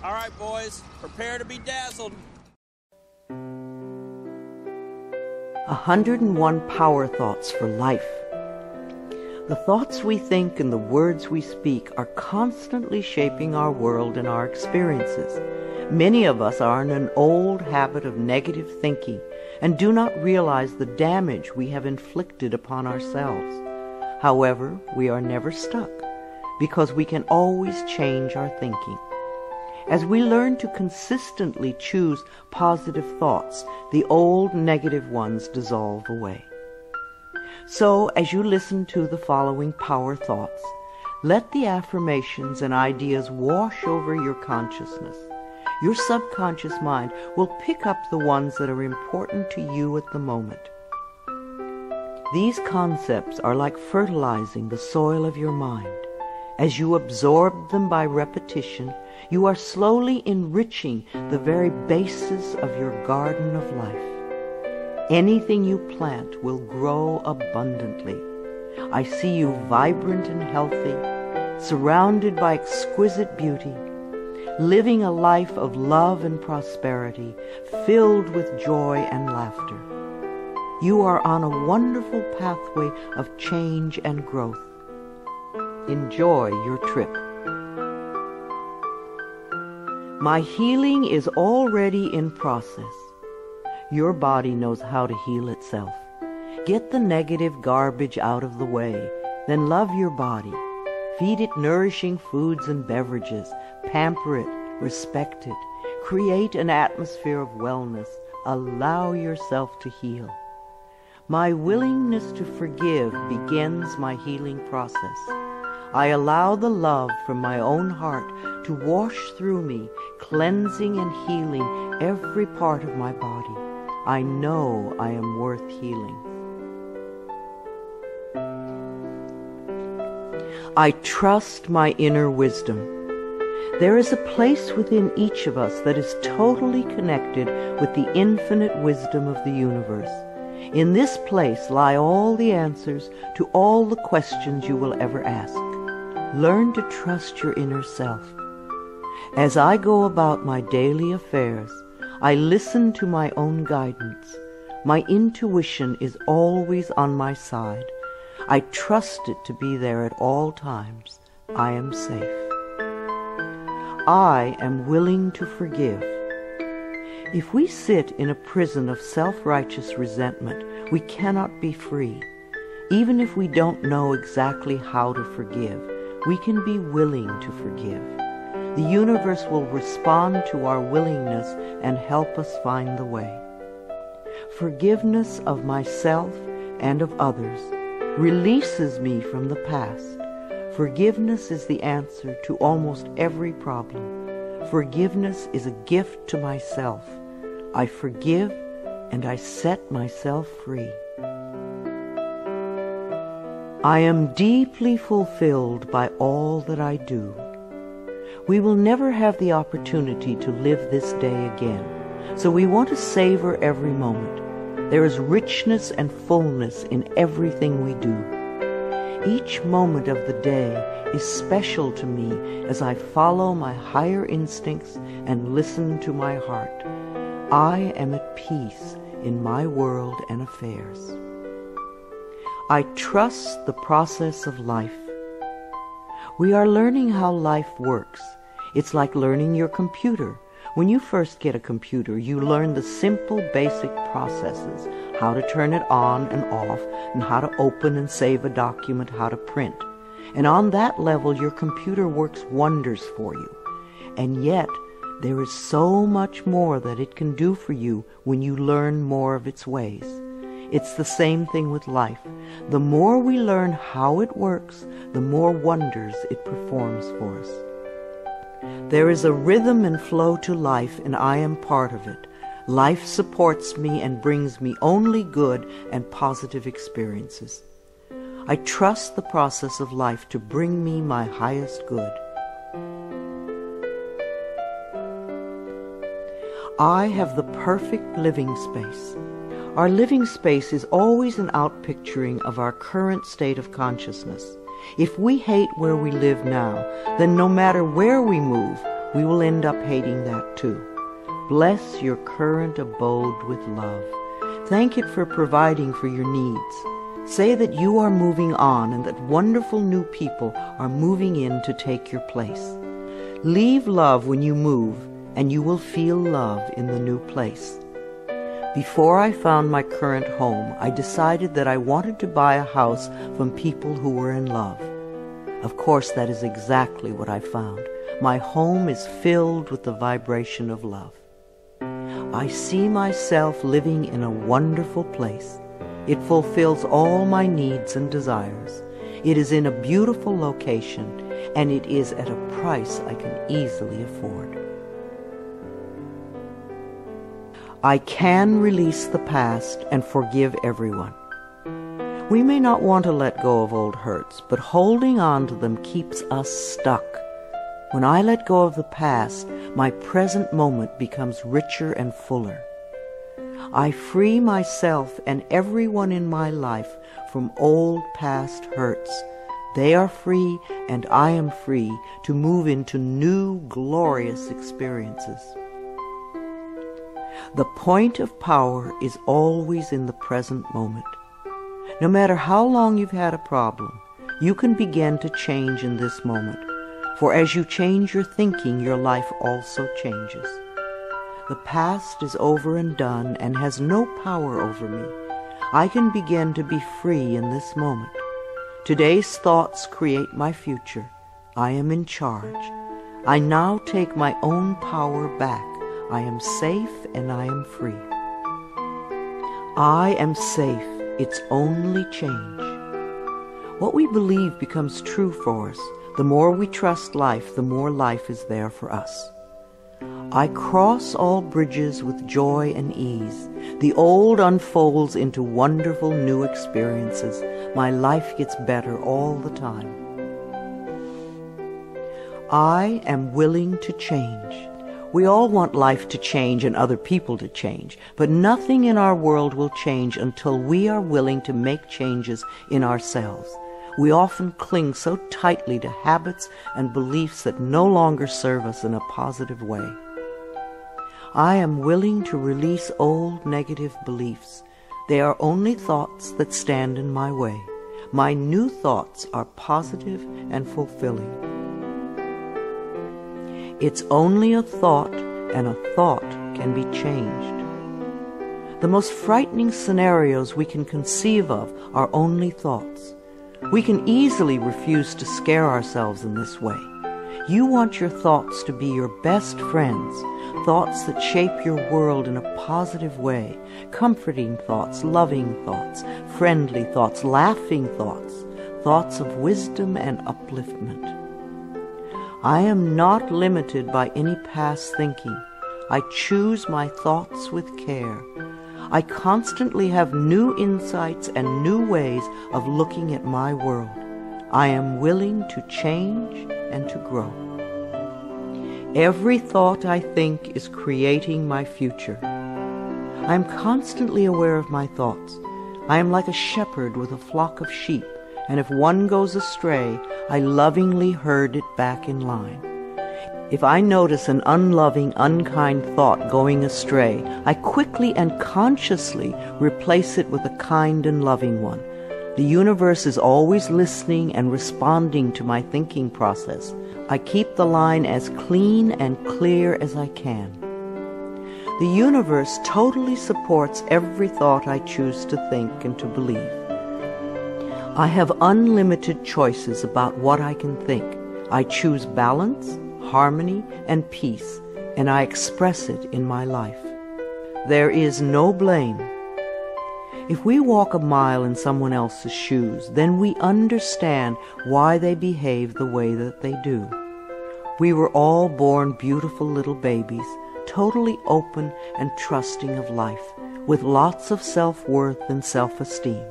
All right, boys, prepare to be dazzled. 101 Power Thoughts for Life. The thoughts we think and the words we speak are constantly shaping our world and our experiences. Many of us are in an old habit of negative thinking and do not realize the damage we have inflicted upon ourselves. However, we are never stuck because we can always change our thinking. As we learn to consistently choose positive thoughts, the old negative ones dissolve away. So, as you listen to the following power thoughts, let the affirmations and ideas wash over your consciousness. Your subconscious mind will pick up the ones that are important to you at the moment. These concepts are like fertilizing the soil of your mind. As you absorb them by repetition, you are slowly enriching the very basis of your garden of life. Anything you plant will grow abundantly. I see you vibrant and healthy, surrounded by exquisite beauty, living a life of love and prosperity, filled with joy and laughter. You are on a wonderful pathway of change and growth. Enjoy your trip. My healing is already in process. Your body knows how to heal itself. Get the negative garbage out of the way, then love your body. Feed it nourishing foods and beverages. Pamper it, respect it. Create an atmosphere of wellness. Allow yourself to heal. My willingness to forgive begins my healing process. I allow the love from my own heart to wash through me, cleansing and healing every part of my body. I know I am worth healing. I trust my inner wisdom. There is a place within each of us that is totally connected with the infinite wisdom of the universe. In this place lie all the answers to all the questions you will ever ask. Learn to trust your inner self. As I go about my daily affairs, I listen to my own guidance. My intuition is always on my side. I trust it to be there at all times. I am safe. I am willing to forgive. If we sit in a prison of self-righteous resentment, we cannot be free. Even if we don't know exactly how to forgive, we can be willing to forgive. The universe will respond to our willingness and help us find the way. Forgiveness of myself and of others releases me from the past. Forgiveness is the answer to almost every problem. Forgiveness is a gift to myself. I forgive and I set myself free. I am deeply fulfilled by all that I do. We will never have the opportunity to live this day again, so we want to savor every moment. There is richness and fullness in everything we do. Each moment of the day is special to me as I follow my higher instincts and listen to my heart. I am at peace in my world and affairs. I trust the process of life. We are learning how life works. It's like learning your computer. When you first get a computer, you learn the simple, basic processes, how to turn it on and off, and how to open and save a document, how to print. And on that level, your computer works wonders for you. And yet, there is so much more that it can do for you when you learn more of its ways. It's the same thing with life. The more we learn how it works, the more wonders it performs for us. There is a rhythm and flow to life, and I am part of it. Life supports me and brings me only good and positive experiences. I trust the process of life to bring me my highest good. I have the perfect living space. Our living space is always an outpicturing of our current state of consciousness. If we hate where we live now, then no matter where we move, we will end up hating that too. Bless your current abode with love. Thank it for providing for your needs. Say that you are moving on and that wonderful new people are moving in to take your place. Leave love when you move, and you will feel love in the new place. Before I found my current home, I decided that I wanted to buy a house from people who were in love. Of course, that is exactly what I found. My home is filled with the vibration of love. I see myself living in a wonderful place. It fulfills all my needs and desires. It is in a beautiful location, and it is at a price I can easily afford. I can release the past and forgive everyone. We may not want to let go of old hurts, but holding on to them keeps us stuck. When I let go of the past, my present moment becomes richer and fuller. I free myself and everyone in my life from old past hurts. They are free, and I am free to move into new, glorious experiences. The point of power is always in the present moment. No matter how long you've had a problem, you can begin to change in this moment. For as you change your thinking, your life also changes. The past is over and done and has no power over me. I can begin to be free in this moment. Today's thoughts create my future. I am in charge. I now take my own power back. I am safe and I am free. I am safe. It's only change. What we believe becomes true for us. The more we trust life, the more life is there for us. I cross all bridges with joy and ease. The old unfolds into wonderful new experiences. My life gets better all the time. I am willing to change. We all want life to change and other people to change, but nothing in our world will change until we are willing to make changes in ourselves. We often cling so tightly to habits and beliefs that no longer serve us in a positive way. I am willing to release old negative beliefs. They are only thoughts that stand in my way. My new thoughts are positive and fulfilling. It's only a thought, and a thought can be changed. The most frightening scenarios we can conceive of are only thoughts. We can easily refuse to scare ourselves in this way. You want your thoughts to be your best friends, thoughts that shape your world in a positive way, comforting thoughts, loving thoughts, friendly thoughts, laughing thoughts, thoughts of wisdom and upliftment. I am not limited by any past thinking. I choose my thoughts with care. I constantly have new insights and new ways of looking at my world. I am willing to change and to grow. Every thought I think is creating my future. I am constantly aware of my thoughts. I am like a shepherd with a flock of sheep, and if one goes astray, I lovingly herd it back in line. If I notice an unloving, unkind thought going astray, I quickly and consciously replace it with a kind and loving one. The universe is always listening and responding to my thinking process. I keep the line as clean and clear as I can. The universe totally supports every thought I choose to think and to believe. I have unlimited choices about what I can think. I choose balance, harmony, and peace, and I express it in my life. There is no blame. If we walk a mile in someone else's shoes, then we understand why they behave the way that they do. We were all born beautiful little babies, totally open and trusting of life, with lots of self-worth and self-esteem.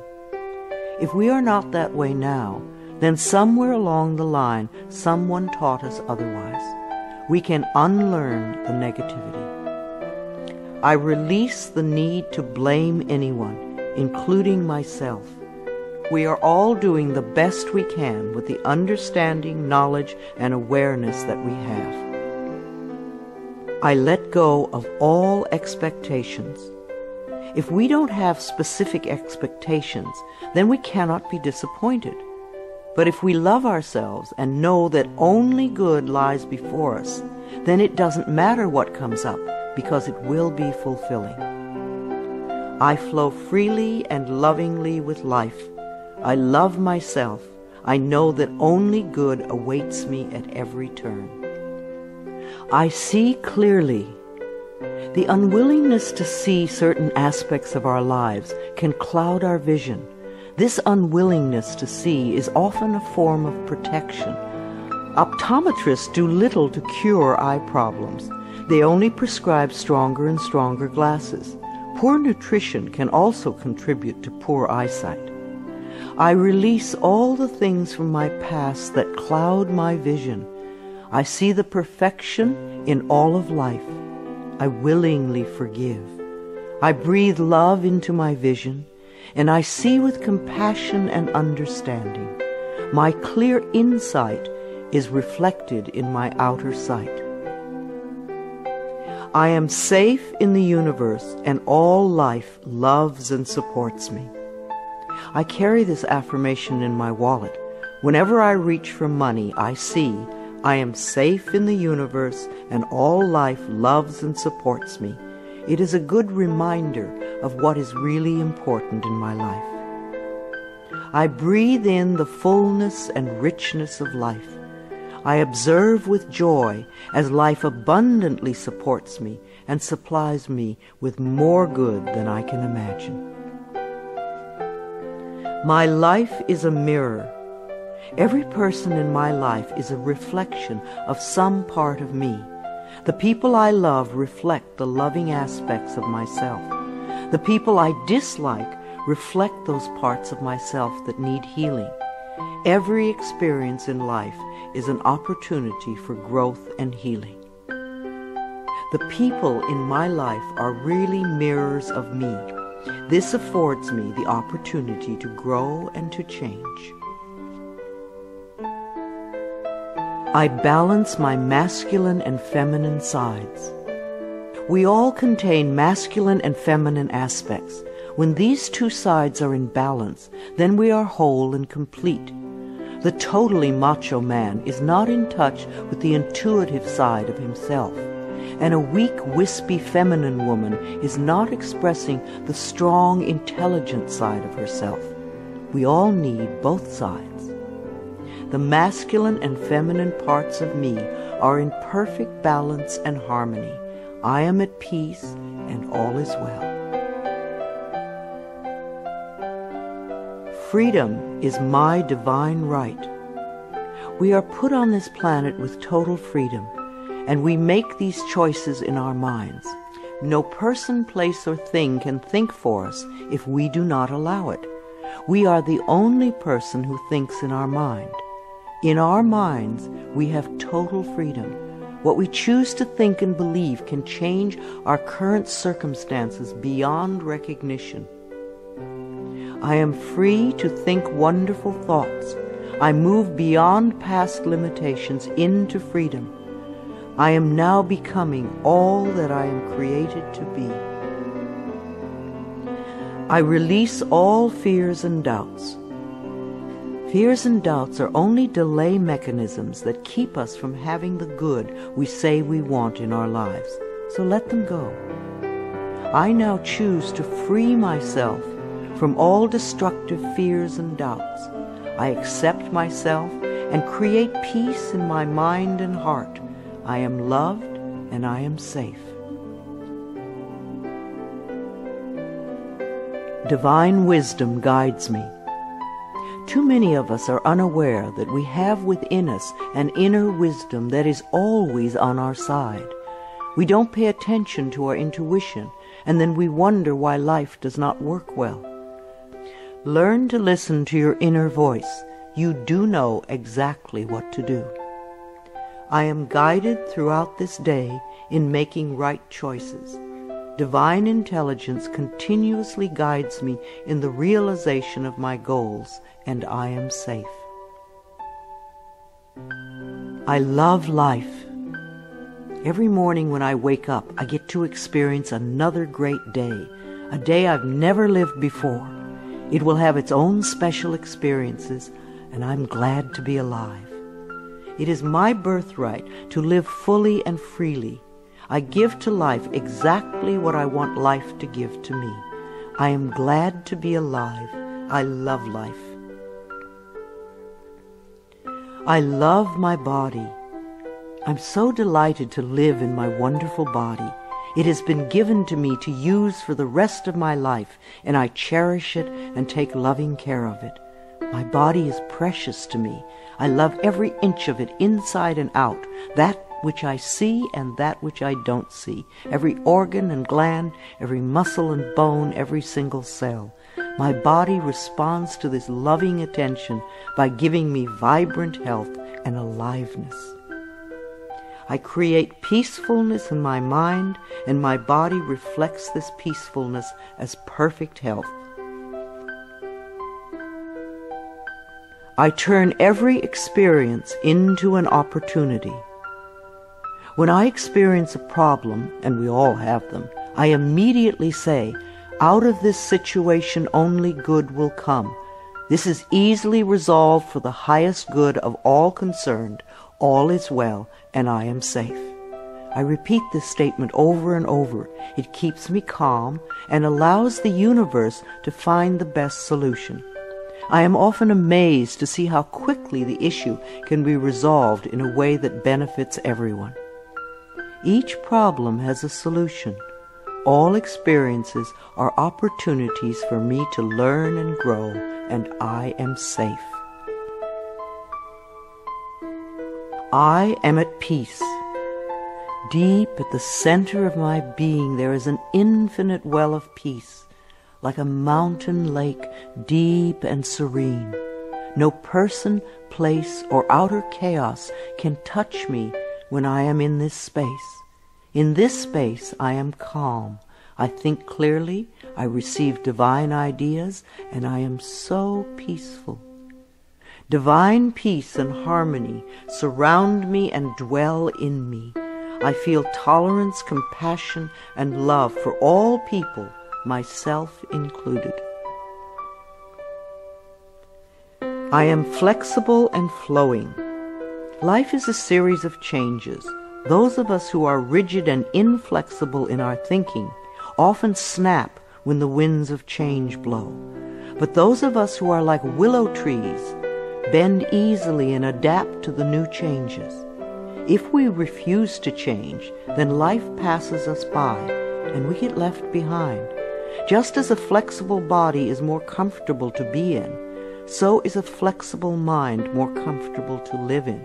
If we are not that way now, then somewhere along the line, someone taught us otherwise. We can unlearn the negativity. I release the need to blame anyone, including myself. We are all doing the best we can with the understanding, knowledge, and awareness that we have. I let go of all expectations. If we don't have specific expectations, then we cannot be disappointed. But if we love ourselves and know that only good lies before us, then it doesn't matter what comes up, because it will be fulfilling. I flow freely and lovingly with life. I love myself. I know that only good awaits me at every turn. I see clearly. The unwillingness to see certain aspects of our lives can cloud our vision. This unwillingness to see is often a form of protection. Optometrists do little to cure eye problems. They only prescribe stronger and stronger glasses. Poor nutrition can also contribute to poor eyesight. I release all the things from my past that cloud my vision. I see the perfection in all of life. I willingly forgive. I breathe love into my vision, and I see with compassion and understanding. My clear insight is reflected in my outer sight. I am safe in the universe, and all life loves and supports me. I carry this affirmation in my wallet. Whenever I reach for money, I see I am safe in the universe, and all life loves and supports me. It is a good reminder of what is really important in my life. I breathe in the fullness and richness of life. I observe with joy as life abundantly supports me and supplies me with more good than I can imagine. My life is a mirror. Every person in my life is a reflection of some part of me. The people I love reflect the loving aspects of myself. The people I dislike reflect those parts of myself that need healing. Every experience in life is an opportunity for growth and healing. The people in my life are really mirrors of me. This affords me the opportunity to grow and to change. I balance my masculine and feminine sides. We all contain masculine and feminine aspects. When these two sides are in balance, then we are whole and complete. The totally macho man is not in touch with the intuitive side of himself, and a weak, wispy feminine woman is not expressing the strong, intelligent side of herself. We all need both sides. The masculine and feminine parts of me are in perfect balance and harmony. I am at peace, and all is well. Freedom is my divine right. We are put on this planet with total freedom, and we make these choices in our minds. No person, place, or thing can think for us if we do not allow it. We are the only person who thinks in our mind. In our minds, we have total freedom. What we choose to think and believe can change our current circumstances beyond recognition. I am free to think wonderful thoughts. I move beyond past limitations into freedom. I am now becoming all that I am created to be. I release all fears and doubts. Fears and doubts are only delay mechanisms that keep us from having the good we say we want in our lives. So let them go. I now choose to free myself from all destructive fears and doubts. I accept myself and create peace in my mind and heart. I am loved and I am safe. Divine wisdom guides me. Too many of us are unaware that we have within us an inner wisdom that is always on our side. We don't pay attention to our intuition, and then we wonder why life does not work well. Learn to listen to your inner voice. You do know exactly what to do. I am guided throughout this day in making right choices. Divine intelligence continuously guides me in the realization of my goals, and I am safe. I love life. Every morning when I wake up, I get to experience another great day, a day I've never lived before. It will have its own special experiences, and I'm glad to be alive. It is my birthright to live fully and freely. I give to life exactly what I want life to give to me. I am glad to be alive. I love life. I love my body. I'm so delighted to live in my wonderful body. It has been given to me to use for the rest of my life, and I cherish it and take loving care of it. My body is precious to me. I love every inch of it, inside and out, that which I see and that which I don't see, every organ and gland, every muscle and bone, every single cell. My body responds to this loving attention by giving me vibrant health and aliveness. I create peacefulness in my mind, and my body reflects this peacefulness as perfect health. I turn every experience into an opportunity. When I experience a problem, and we all have them, I immediately say, out of this situation only good will come. This is easily resolved for the highest good of all concerned. All is well, and I am safe. I repeat this statement over and over. It keeps me calm and allows the universe to find the best solution. I am often amazed to see how quickly the issue can be resolved in a way that benefits everyone. Each problem has a solution. All experiences are opportunities for me to learn and grow, and I am safe. I am at peace. Deep at the center of my being there is an infinite well of peace, like a mountain lake, deep and serene. No person, place, or outer chaos can touch me when I am in this space. In this space I am calm. I think clearly, I receive divine ideas, and I am so peaceful. Divine peace and harmony surround me and dwell in me. I feel tolerance, compassion, and love for all people, myself included. I am flexible and flowing. Life is a series of changes. Those of us who are rigid and inflexible in our thinking often snap when the winds of change blow. But those of us who are like willow trees bend easily and adapt to the new changes. If we refuse to change, then life passes us by and we get left behind. Just as a flexible body is more comfortable to be in, so is a flexible mind more comfortable to live in.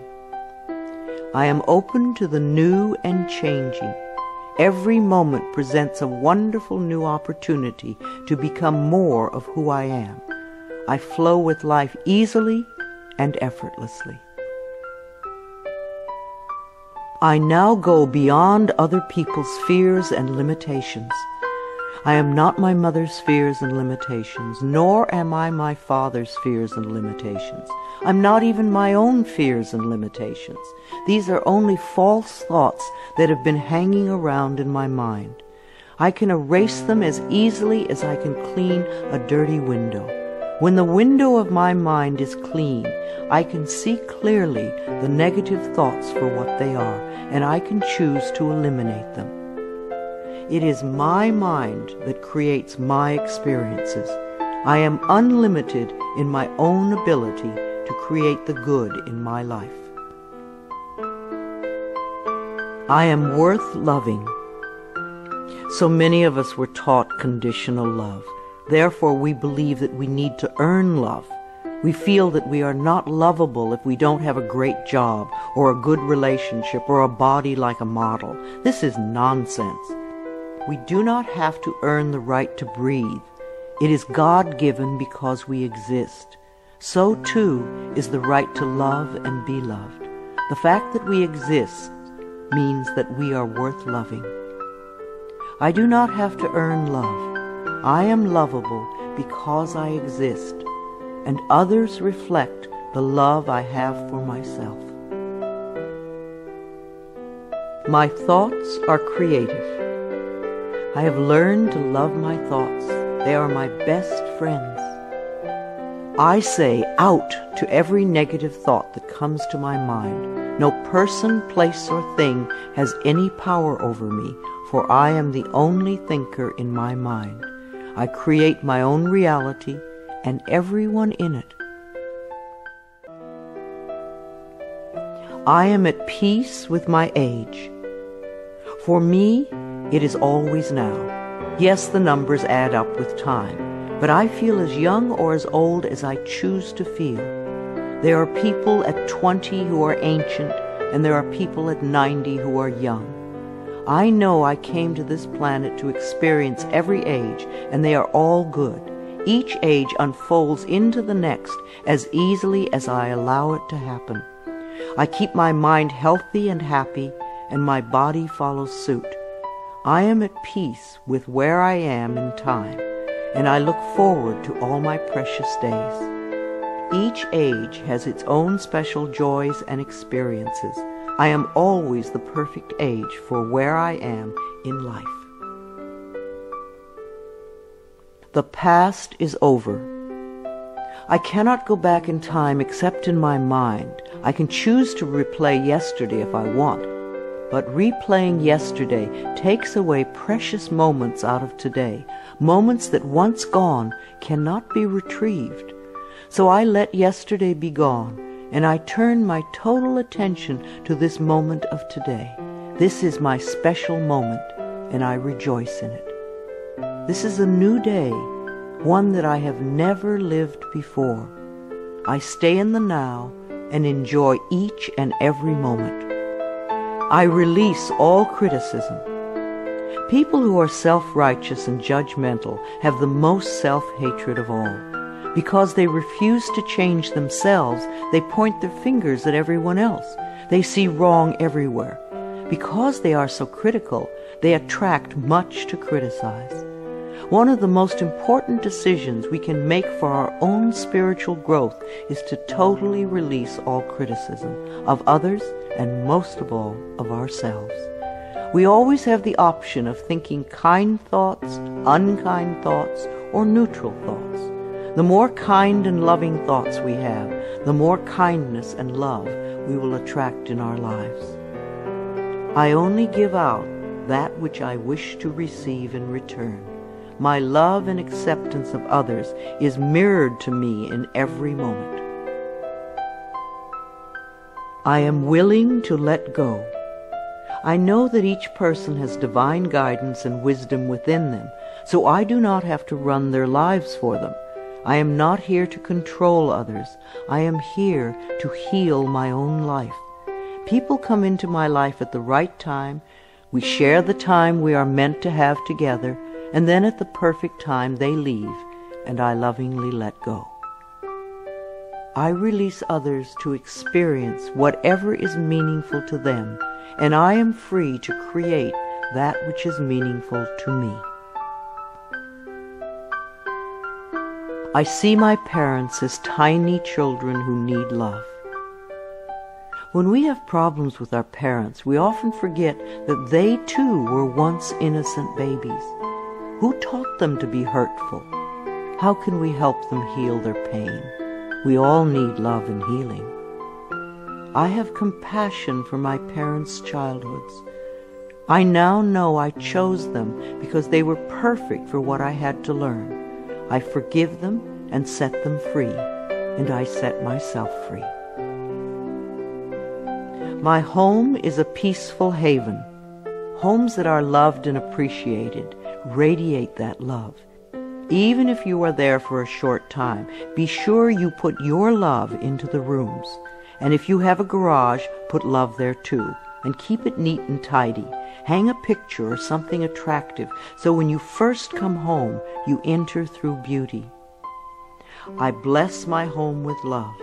I am open to the new and changing. Every moment presents a wonderful new opportunity to become more of who I am. I flow with life easily and effortlessly. I now go beyond other people's fears and limitations. I am not my mother's fears and limitations, nor am I my father's fears and limitations. I'm not even my own fears and limitations. These are only false thoughts that have been hanging around in my mind. I can erase them as easily as I can clean a dirty window. When the window of my mind is clean, I can see clearly the negative thoughts for what they are, and I can choose to eliminate them. It is my mind that creates my experiences. I am unlimited in my own ability to create the good in my life. I am worth loving. So many of us were taught conditional love. Therefore, we believe that we need to earn love. We feel that we are not lovable if we don't have a great job or a good relationship or a body like a model. This is nonsense. We do not have to earn the right to breathe. It is God-given because we exist. So, too, is the right to love and be loved. The fact that we exist means that we are worth loving. I do not have to earn love. I am lovable because I exist, and others reflect the love I have for myself. My thoughts are creative. I have learned to love my thoughts. They are my best friends. I say out to every negative thought that comes to my mind. No person, place, or thing has any power over me, for I am the only thinker in my mind. I create my own reality and everyone in it. I am at peace with my age. For me, it is always now. Yes, the numbers add up with time, but I feel as young or as old as I choose to feel. There are people at 20 who are ancient, and there are people at 90 who are young. I know I came to this planet to experience every age, and they are all good. Each age unfolds into the next as easily as I allow it to happen. I keep my mind healthy and happy, and my body follows suit. I am at peace with where I am in time, and I look forward to all my precious days. Each age has its own special joys and experiences. I am always the perfect age for where I am in life. The past is over. I cannot go back in time except in my mind. I can choose to replay yesterday if I want, but replaying yesterday takes away precious moments out of today, moments that once gone cannot be retrieved. So I let yesterday be gone, and I turn my total attention to this moment of today. This is my special moment, and I rejoice in it. This is a new day, one that I have never lived before. I stay in the now and enjoy each and every moment. I release all criticism. People who are self-righteous and judgmental have the most self-hatred of all. Because they refuse to change themselves, they point their fingers at everyone else. They see wrong everywhere. Because they are so critical, they attract much to criticize. One of the most important decisions we can make for our own spiritual growth is to totally release all criticism of others and most of all of ourselves. We always have the option of thinking kind thoughts, unkind thoughts, or neutral thoughts. The more kind and loving thoughts we have, the more kindness and love we will attract in our lives. I only give out that which I wish to receive in return. My love and acceptance of others is mirrored to me in every moment. I am willing to let go. I know that each person has divine guidance and wisdom within them, so I do not have to run their lives for them. I am not here to control others. I am here to heal my own life. People come into my life at the right time. We share the time we are meant to have together, and then at the perfect time they leave, and I lovingly let go. I release others to experience whatever is meaningful to them, and I am free to create that which is meaningful to me. I see my parents as tiny children who need love. When we have problems with our parents, we often forget that they too were once innocent babies. Who taught them to be hurtful? How can we help them heal their pain? We all need love and healing. I have compassion for my parents' childhoods. I now know I chose them because they were perfect for what I had to learn. I forgive them and set them free, and I set myself free. My home is a peaceful haven. Homes that are loved and appreciated radiate that love. Even if you are there for a short time, be sure you put your love into the rooms. And if you have a garage, put love there too, and keep it neat and tidy. Hang a picture or something attractive, so when you first come home, you enter through beauty. I bless my home with love.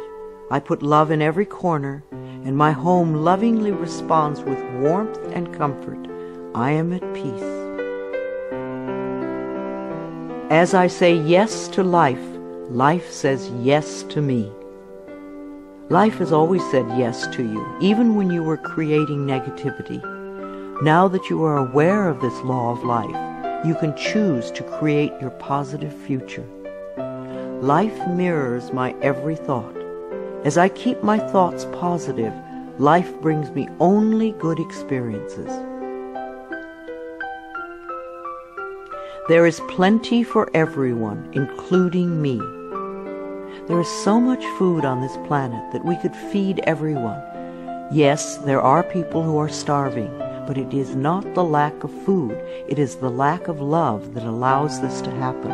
I put love in every corner, and my home lovingly responds with warmth and comfort. I am at peace. As I say yes to life, life says yes to me. Life has always said yes to you, even when you were creating negativity. Now that you are aware of this law of life, you can choose to create your positive future. Life mirrors my every thought. As I keep my thoughts positive, life brings me only good experiences. There is plenty for everyone, including me. There is so much food on this planet that we could feed everyone. Yes, there are people who are starving, but it is not the lack of food, it is the lack of love that allows this to happen.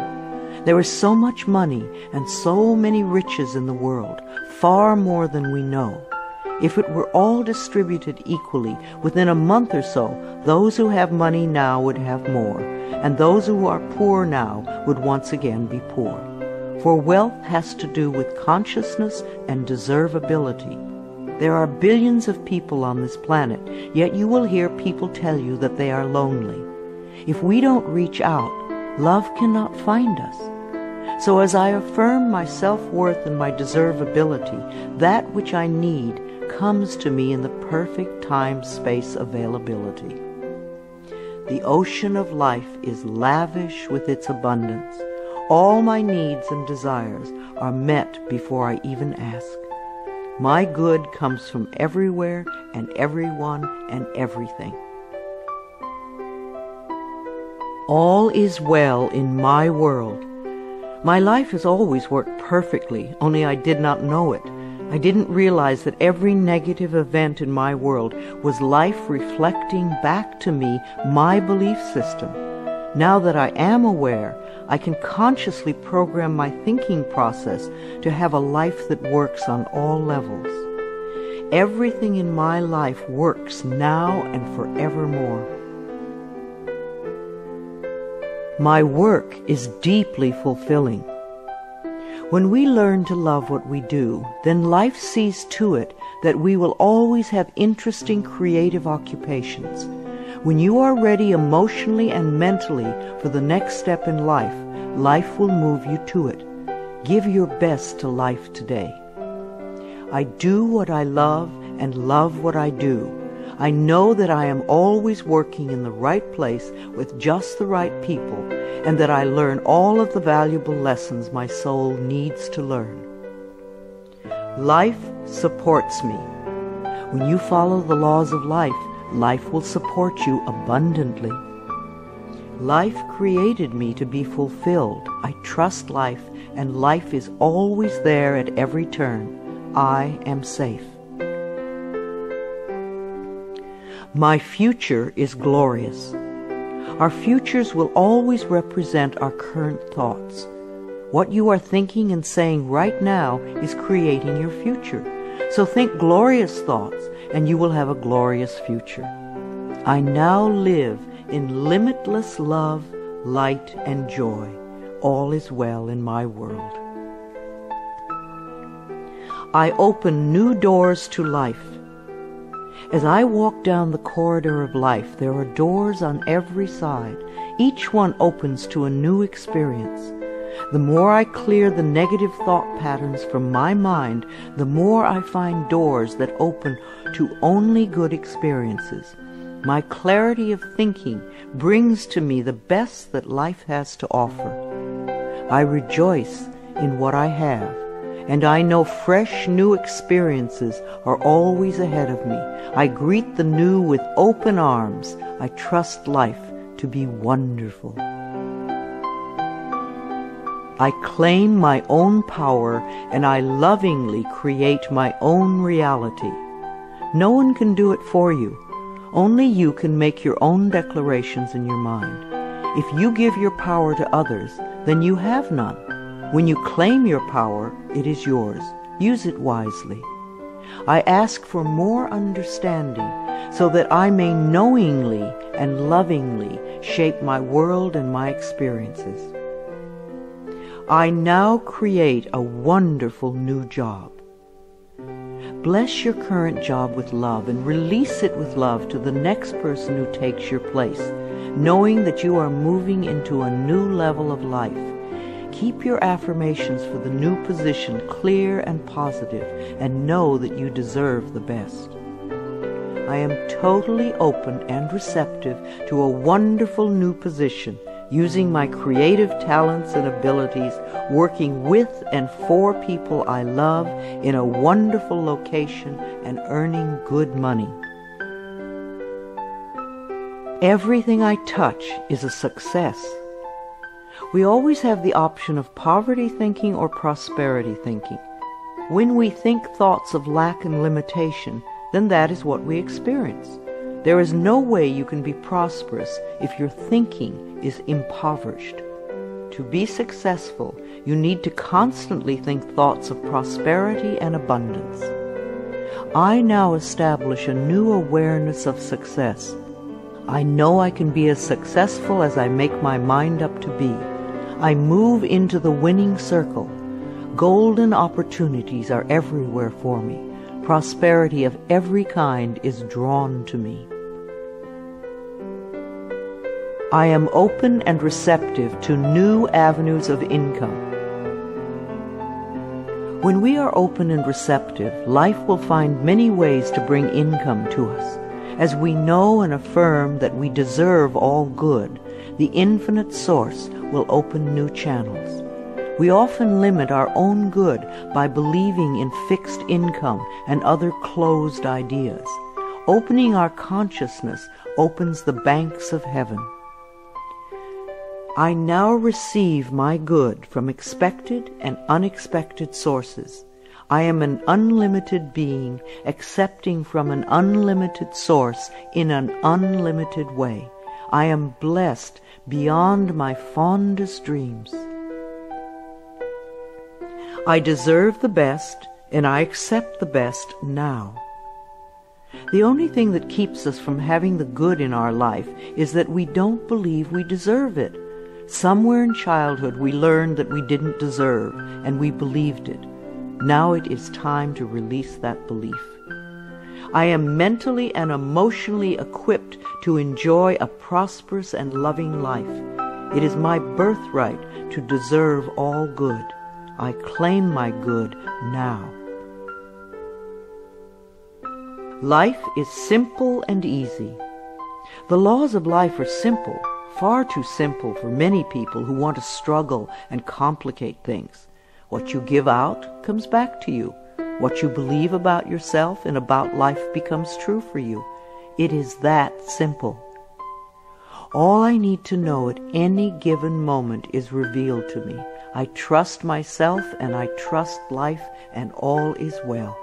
There is so much money and so many riches in the world, far more than we know. If it were all distributed equally, within a month or so, those who have money now would have more, and those who are poor now would once again be poor. For wealth has to do with consciousness and deservability. There are billions of people on this planet, yet you will hear people tell you that they are lonely. If we don't reach out, love cannot find us. So as I affirm my self-worth and my deservability, that which I need comes to me in the perfect time-space availability. The ocean of life is lavish with its abundance. All my needs and desires are met before I even ask. My good comes from everywhere and everyone and everything. All is well in my world. My life has always worked perfectly, only I did not know it. I didn't realize that every negative event in my world was life reflecting back to me my belief system. Now that I am aware, I can consciously program my thinking process to have a life that works on all levels. Everything in my life works now and forevermore. My work is deeply fulfilling. When we learn to love what we do, then life sees to it that we will always have interesting creative occupations. When you are ready emotionally and mentally for the next step in life, life will move you to it. Give your best to life today. I do what I love and love what I do. I know that I am always working in the right place with just the right people, and that I learn all of the valuable lessons my soul needs to learn. Life supports me. When you follow the laws of life, life will support you abundantly. Life created me to be fulfilled. I trust life, and life is always there at every turn. I am safe. My future is glorious. Our futures will always represent our current thoughts. What you are thinking and saying right now is creating your future. So think glorious thoughts, and you will have a glorious future. I now live in limitless love, light, and joy. All is well in my world. I open new doors to life. As I walk down the corridor of life, there are doors on every side. Each one opens to a new experience. The more I clear the negative thought patterns from my mind, the more I find doors that open to only good experiences. My clarity of thinking brings to me the best that life has to offer. I rejoice in what I have, and I know fresh new experiences are always ahead of me. I greet the new with open arms. I trust life to be wonderful. I claim my own power, and I lovingly create my own reality. No one can do it for you. Only you can make your own declarations in your mind. If you give your power to others, then you have none. When you claim your power, it is yours. Use it wisely. I ask for more understanding so that I may knowingly and lovingly shape my world and my experiences. I now create a wonderful new job. Bless your current job with love and release it with love to the next person who takes your place, knowing that you are moving into a new level of life. Keep your affirmations for the new position clear and positive, and know that you deserve the best. I am totally open and receptive to a wonderful new position, using my creative talents and abilities, working with and for people I love in a wonderful location and earning good money. Everything I touch is a success. We always have the option of poverty thinking or prosperity thinking. When we think thoughts of lack and limitation, then that is what we experience. There is no way you can be prosperous if your thinking is impoverished. To be successful, you need to constantly think thoughts of prosperity and abundance. I now establish a new awareness of success. I know I can be as successful as I make my mind up to be. I move into the winning circle. Golden opportunities are everywhere for me. Prosperity of every kind is drawn to me. I am open and receptive to new avenues of income. When we are open and receptive, life will find many ways to bring income to us. As we know and affirm that we deserve all good, the infinite source will open new channels. We often limit our own good by believing in fixed income and other closed ideas. Opening our consciousness opens the banks of heaven. I now receive my good from expected and unexpected sources. I am an unlimited being, accepting from an unlimited source in an unlimited way. I am blessed beyond my fondest dreams. I deserve the best, and I accept the best now. The only thing that keeps us from having the good in our life is that we don't believe we deserve it. Somewhere in childhood we learned that we didn't deserve, and we believed it. Now it is time to release that belief. I am mentally and emotionally equipped to enjoy a prosperous and loving life. It is my birthright to deserve all good. I claim my good now. Life is simple and easy. The laws of life are simple, far too simple for many people who want to struggle and complicate things. What you give out comes back to you. What you believe about yourself and about life becomes true for you. It is that simple. All I need to know at any given moment is revealed to me. I trust myself and I trust life, and all is well.